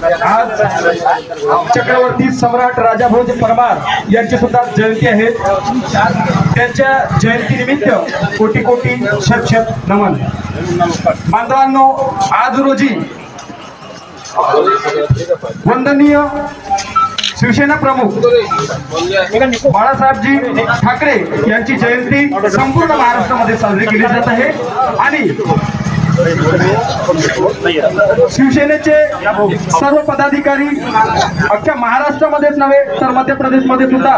आज चक्रवर्ती सम्राट राजाभोज परमार यांची सुद्धा जयंती आहे। त्यांच्या जयंतीनिमित्त कोटी कोटी शत शत नमन। बांधवांनो, आज रोजी वंदनीय शिवसेना प्रमुख बाळासाहेबजी ठाकरे यांची जयंती संपूर्ण महाराष्ट्रामध्ये साजरी केली जात आहे आणि शिवसेनेचे सर्व पदाधिकारी अख्ख्या महाराष्ट्रामध्येच नव्हे तर मध्य प्रदेशमध्ये सुद्धा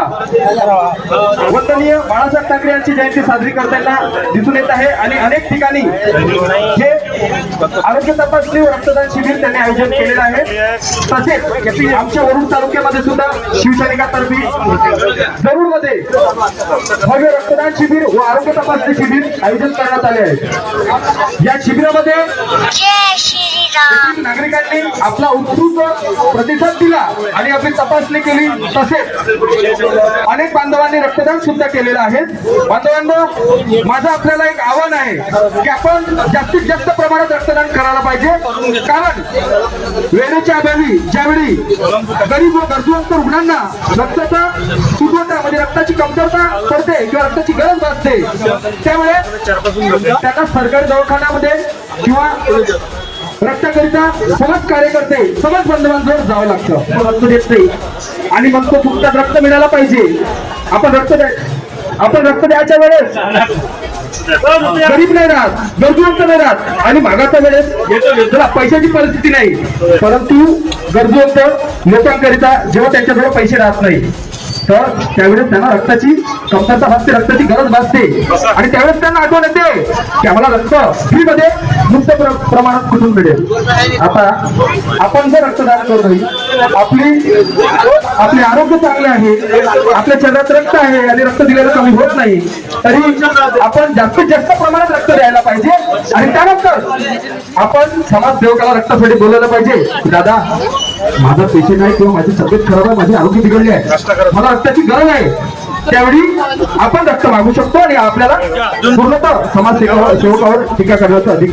वंदनीय बाळासाहेब ठाकरे यांची जयंती साजरी करताना दिसून येत आहे आणि अनेक ठिकाणी हे आरोग्य तपासणी व रक्तदान शिबिर त्यांनी आयोजन केलेलं आहे। तसेच आमच्या वरुड तालुक्यामध्ये सुद्धा शिवसैनिकांतर्फे जरूरमध्ये भव्य रक्तदान शिबिर व आरोग्य तपासणी शिबिर आयोजन करण्यात आले आहे। या शिबिरामध्ये नागरिकांनी आपला उत्स्फूर्त प्रतिसाद दिला आणि आपली तपासणी केली। तसेच अनेक बांधवांनी रक्तदान सुद्धा केलेलं आहे। बांधवांनो, माझं आपल्याला एक आव्हान आहे की आपण जास्तीत जास्त प्रमाणात रक्तदान करायला पाहिजे, कारण वेळेच्या अभावी ज्यावेळी गरीब व गरजूवंत रुग्णांना रक्ताचा तुटवडा म्हणजे रक्ताची कमतरता पडते किंवा रक्ताची गरज भासते, त्यामुळे त्यांना सरकारी दवाखान्यामध्ये किंवा रक्ताकरिता समाज कार्यकर्ते समाज बांधवांजवळ जावं लागतं, रक्त देत नाही आणि मग तो फुकटात रक्त मिळायला पाहिजे। आपण रक्त द्यायच्या वेळेस गरीब नाही राहत, गरजूवंत नाही राहत आणि मागाच्या वेळेस त्याला पैशाची परिस्थिती नाही, परंतु गरजूवंत लोकांकरिता जेव्हा त्यांच्याजवळ पैसे राहत नाही तर त्यावेळेस त्यांना रक्ताची कमतरता भासते, रक्ताची गरज भासते आणि त्यावेळेस त्यांना आठवण येते की आम्हाला रक्त फ्रीमध्ये मुक्त प्रमाणात कुठून मिळेल। आता आपण जर रक्तदान करतोय, आपले आरोग्य चांगले आहे, आपल्या शरीरात रक्त आहे आणि रक्त दिलेलं कमी होत नाही, तरी आपण जास्तीत जास्त प्रमाणात रक्त द्यायला पाहिजे आणि त्यानंतर आपण समाजसेवकाला रक्तासाठी बोलायला पाहिजे, दादा माझा पेशंट आहे किंवा माझी तब्येत खराब आहे, माझी आरोग्य बिघडले आहे, मला रक्ताची गरज आहे, त्यावेळी आपण रक्त मागू शकतो आणि आपल्याला पूर्णतः समाजसेवकावर टीका करण्याचा अधिकार